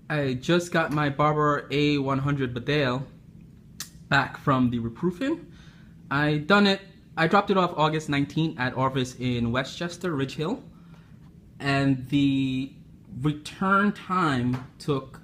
I just got my Barbour A100 Badale back from the Reproofing. I dropped it off August 19th at Orvis in Westchester, Ridge Hill. And the return time took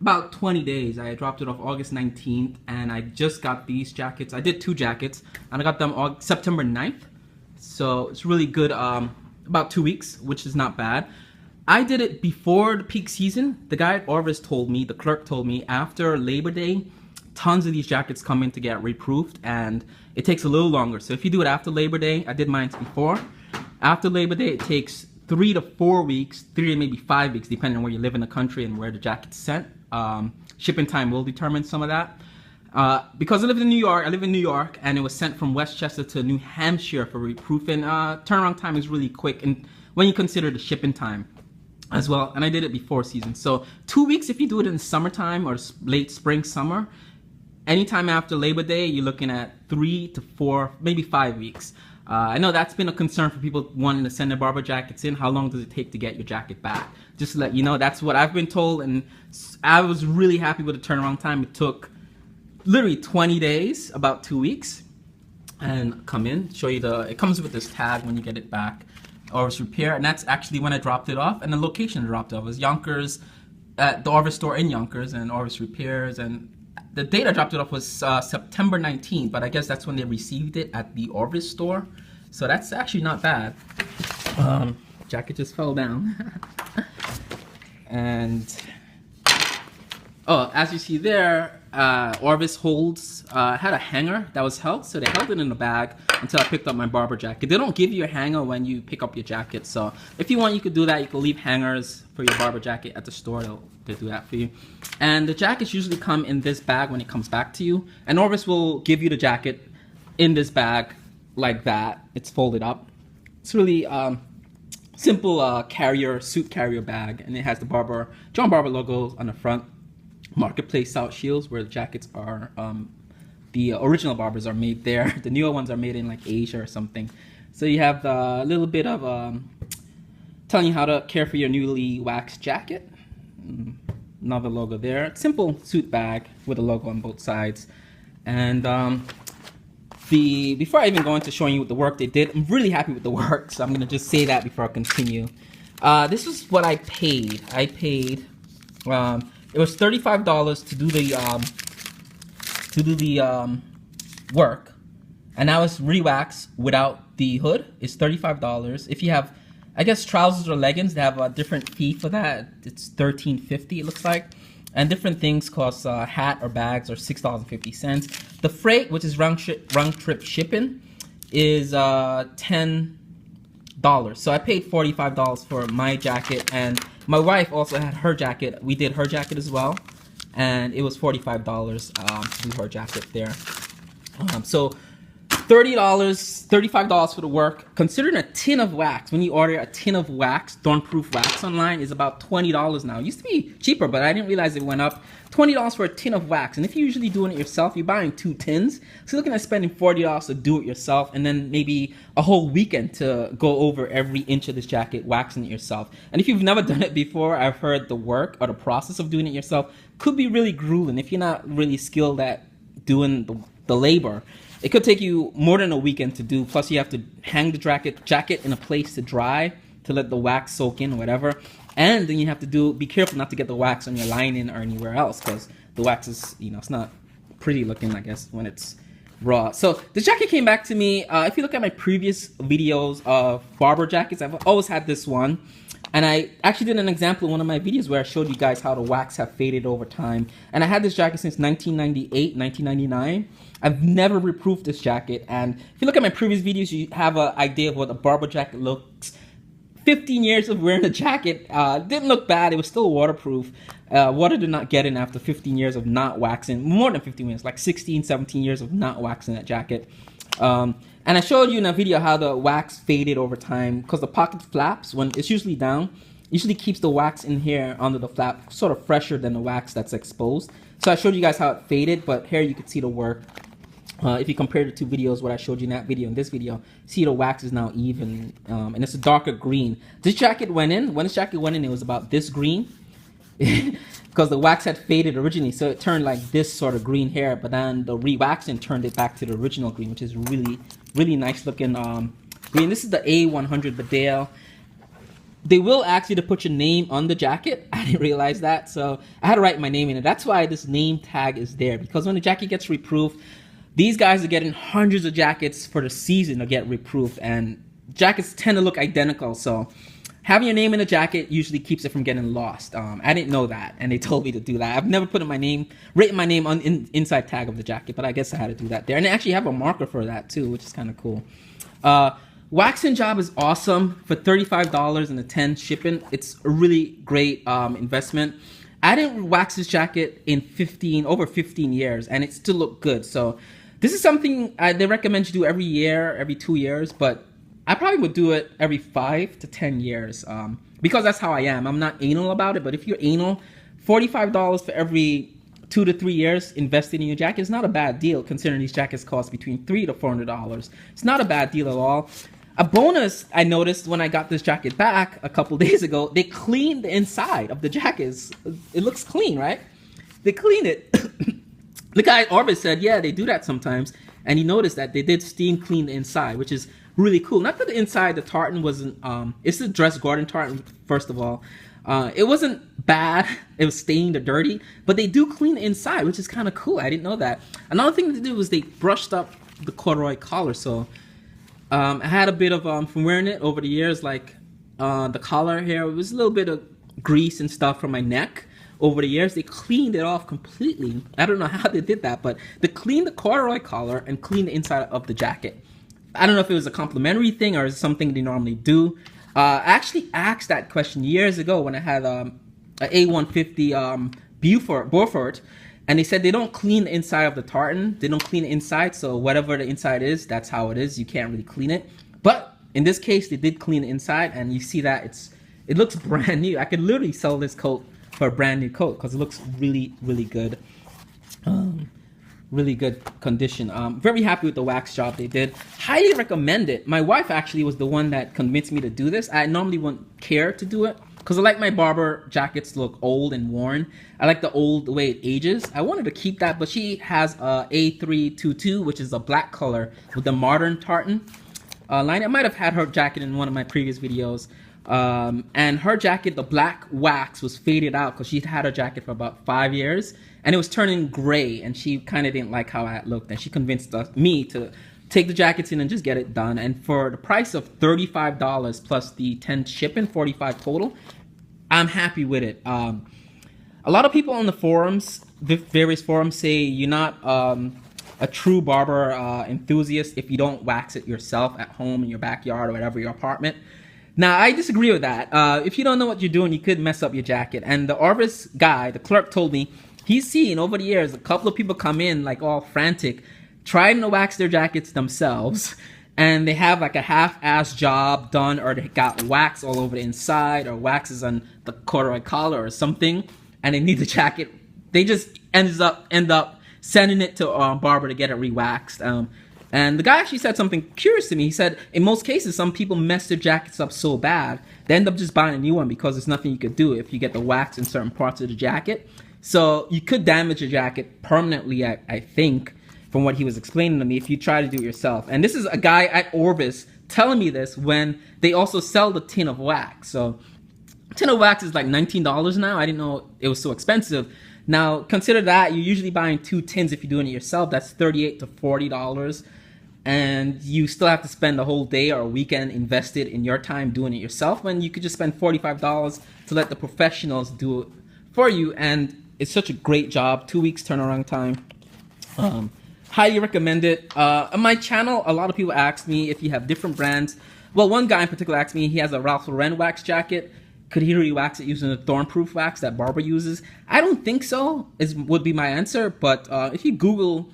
about 20 days. I dropped it off August 19th and I just got these jackets. I did 2 jackets and I got them September 9th. So it's really good, about 2 weeks, which is not bad. I did it before the peak season. The guy at Orvis told me, the clerk told me, after Labor Day, tons of these jackets come in to get reproofed and it takes a little longer. So if you do it after Labor Day, I did mine before. After Labor Day, it takes 3 to 4 weeks, 3 to maybe 5 weeks, depending on where you live in the country and where the jacket's sent. Shipping time will determine some of that. Because I live in New York, and it was sent from Westchester to New Hampshire for reproofing. Turnaround time is really quick, and when you consider the shipping time as well. And I did it before season, so 2 weeks if you do it in the summertime or late spring, summer. Anytime after Labor Day, you're looking at 3 to 4, maybe 5 weeks. I know that's been a concern for people wanting to send their Barbour jackets in. How long does it take to get your jacket back? Just to let you know, that's what I've been told, and I was really happy with the turnaround time. It took literally 20 days, about 2 weeks. And come in, show you it comes with this tag when you get it back. Orvis Repair, and that's actually when I dropped it off, and the location I dropped it off was Yonkers, at the Orvis store in Yonkers, and Orvis Repairs, and the date I dropped it off was September 19th, but I guess that's when they received it at the Orvis store, so that's actually not bad. Jacket just fell down. And as you see there, Orvis had a hanger that was held, so they held it in the bag until I picked up my Barbour jacket. They don't give you a hanger when you pick up your jacket, so if you want, you could do that. You could leave hangers for your Barbour jacket at the store. They'll do that for you. And the jackets usually come in this bag when it comes back to you, and Orvis will give you the jacket in this bag like that. It's folded up. It's really simple suit carrier bag, and it has the John Barbour logo on the front. Marketplace South Shields, where the jackets are, the original Barbours are made there. The newer ones are made in like Asia or something. So you have a little bit of telling you how to care for your newly waxed jacket. Another logo there. Simple suit bag with a logo on both sides. And before I even go into showing you the work they did, I'm really happy with the work, so I'm gonna just say that before I continue. This is what I paid. I paid. It was $35 to do the work, and that was re-wax without the hood. It's $35. If you have, I guess, trousers or leggings, they have a different fee for that. It's $13.50 it looks like, and different things cost hat or bags or $6.50. The freight, which is round trip shipping, is $10. So I paid $45 for my jacket, and my wife also had her jacket. We did her jacket as well, and it was $45 to do her jacket there. So $35 for the work. Considering a tin of wax, when you order a tin of wax, Thorn Proof Wax online, is about $20 now. It used to be cheaper, but I didn't realize it went up. $20 for a tin of wax, and if you're usually doing it yourself, you're buying 2 tins. So you're looking at spending $40 to do it yourself, and then maybe a whole weekend to go over every inch of this jacket, waxing it yourself. And if you've never done it before, I've heard the work or the process of doing it yourself could be really grueling if you're not really skilled at doing the labor. It could take you more than a weekend to do. Plus, you have to hang the jacket in a place to dry to let the wax soak in or whatever. And then you have to be careful not to get the wax on your lining or anywhere else, because the wax is, it's not pretty looking, I guess, when it's raw. So the jacket came back to me. If you look at my previous videos of Barbour jackets, I've always had this one. And I actually did an example in one of my videos where I showed you guys how the wax have faded over time. And I had this jacket since 1998, 1999. I've never reproofed this jacket. And if you look at my previous videos, you have an idea of what a Barbour jacket looks. 15 years of wearing the jacket, didn't look bad. It was still waterproof. Water did not get in after 15 years of not waxing. More than 15 years, like 16, 17 years of not waxing that jacket. And I showed you in a video how the wax faded over time, because the pocket flaps, when it's usually down, usually keeps the wax in here under the flap sort of fresher than the wax that's exposed. So I showed you guys how it faded, but here you can see the work. If you compare the 2 videos, what I showed you in that video and this video, see the wax is now even, and it's a darker green. This jacket went in, when this jacket went in, it was about this green, because the wax had faded originally, so it turned like this sort of green hair, but then the re-waxing turned it back to the original green, which is really nice looking green. This is the A100 Badale. They will ask you to put your name on the jacket. I didn't realize that, so I had to write my name in it. That's why this name tag is there, because when the jacket gets reproofed, these guys are getting hundreds of jackets for the season to get reproofed, and jackets tend to look identical, so having your name in a jacket usually keeps it from getting lost. I didn't know that, and they told me to do that. I've never put written my name on inside tag of the jacket, but I guess I had to do that there. And they actually have a marker for that too, which is kind of cool. Waxing job is awesome. For $35 and the 10 shipping, it's a really great investment. I didn't wax this jacket in over 15 years, and it still looked good. So this is something they recommend you do every year, every 2 years, but I probably would do it every 5 to 10 years because that's how I am. I'm not anal about it, but if you're anal, $45 for every 2 to 3 years invested in your jacket is not a bad deal, considering these jackets cost between $300 to $400. It's not a bad deal at all. A bonus I noticed when I got this jacket back a couple days ago, they cleaned the inside of the jackets. It looks clean, right? They cleaned it. The guy at Orvis said, yeah, they do that sometimes. And he noticed that they did steam clean the inside, which is really cool. Not that the inside, the tartan wasn't, it's a dress Gordon tartan, first of all. It wasn't bad, it was stained or dirty, but they do clean the inside, which is kind of cool. I didn't know that. Another thing they did was they brushed up the corduroy collar, so I had a bit of, from wearing it over the years, like the collar here, it was a little bit of grease and stuff from my neck. Over the years, they cleaned it off completely. I don't know how they did that, but they cleaned the corduroy collar and cleaned the inside of the jacket. I don't know if it was a complimentary thing or something they normally do. I actually asked that question years ago when I had an A150 Beaufort, and they said they don't clean the inside of the tartan. They don't clean the inside, so whatever the inside is, that's how it is. You can't really clean it. But in this case, they did clean the inside, and you see that it looks brand new. I could literally sell this coat for a brand new coat because it looks really good. Really good condition. Very happy with the wax job they did. Highly recommend it. My wife actually was the one that convinced me to do this. I normally wouldn't care to do it because I like my Barbour jackets to look old and worn. I like the way it ages. I wanted to keep that, but she has a A322, which is a black color with the modern tartan line. I might have had her jacket in one of my previous videos. And her jacket, the black wax, was faded out because she'd had her jacket for about 5 years, and it was turning gray, and she kind of didn't like how it looked, and she convinced me to take the jackets in and just get it done. And for the price of $35 plus the 10 shipping, $45 total, I'm happy with it. A lot of people on the forums, various forums, say you're not a true barber enthusiast if you don't wax it yourself at home in your backyard or whatever, your apartment. Now, I disagree with that. If you don't know what you're doing, you could mess up your jacket. And the Orvis guy, the clerk, told me he's seen over the years a couple of people come in like all frantic, trying to wax their jackets themselves, and they have like a half-ass job done, or they got wax all over the inside, or waxes on the corduroy collar or something, and they need the jacket. They just end up sending it to Barbour to get it re-waxed. And the guy actually said something curious to me. He said, in most cases, some people mess their jackets up so bad, they end up just buying a new one because there's nothing you could do if you get the wax in certain parts of the jacket. So you could damage your jacket permanently, I think, from what he was explaining to me, if you try to do it yourself. And this is a guy at Orvis telling me this when they also sell the tin of wax. So tin of wax is like $19 now. I didn't know it was so expensive. Now, consider that. You're usually buying 2 tins if you're doing it yourself. That's $38 to $40. And you still have to spend a whole day or a weekend invested in your time doing it yourself, when you could just spend $45 to let the professionals do it for you. And it's such a great job. 2 weeks turnaround time. Highly recommend it. On my channel, a lot of people ask me if you have different brands. Well, one guy in particular asked me, he has a Ralph Lauren wax jacket. Could he re-wax it using the Thorn Proof Wax that Barbour uses? I don't think so, would be my answer. But if you Google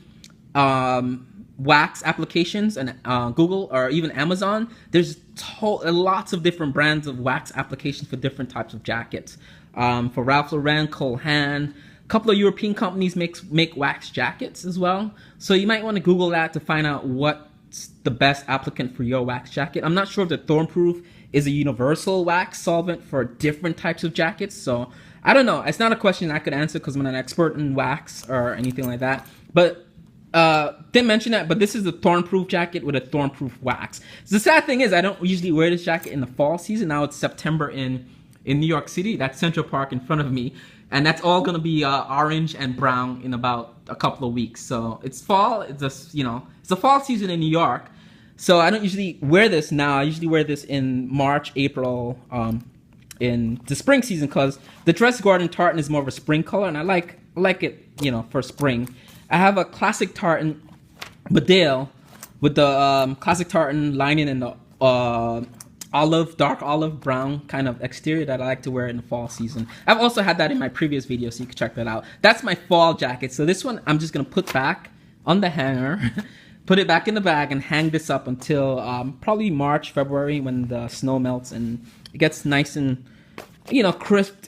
wax applications and Google or even Amazon, there's lots of different brands of wax applications for different types of jackets. For Ralph Lauren, Cole Haan, a couple of European companies make wax jackets as well. So you might want to Google that to find out what's the best applicant for your wax jacket. I'm not sure if the Thorn Proof is a universal wax solvent for different types of jackets. So I don't know. It's not a question I could answer because I'm not an expert in wax or anything like that. But didn't mention that, but this is a Thorn Proof jacket with a Thorn Proof wax. So the sad thing is I don't usually wear this jacket in the fall season. Now it's September in New York City. That's Central Park in front of me. And that's all going to be orange and brown in about a couple of weeks. So it's fall. It's just, it's a fall season in New York. So I don't usually wear this now. I usually wear this in March, April, in the spring season because the Dress Garden tartan is more of a spring color. And I like it, for spring. I have a classic tartan Bedale with the classic tartan lining and the dark olive brown kind of exterior that I like to wear in the fall season. I've also had that in my previous video, so you can check that out. That's my fall jacket. So this one I'm just gonna put back on the hanger, put it back in the bag, and hang this up until probably March, February, when the snow melts and it gets nice and crisp.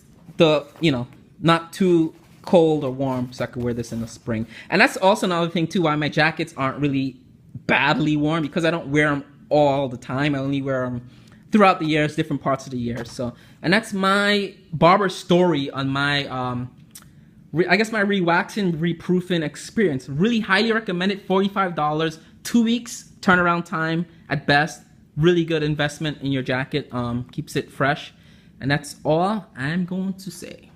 Not too cold or warm, so I could wear this in the spring. And that's also another thing too why my jackets aren't really badly warm, because I don't wear them all the time. I only wear them throughout the years, different parts of the year. So, and that's my Barbour story on my I guess my re-waxing, reproofing experience. Really highly recommend it. $45, 2 weeks turnaround time at best. Really good investment in your jacket. Keeps it fresh. And that's all I'm going to say.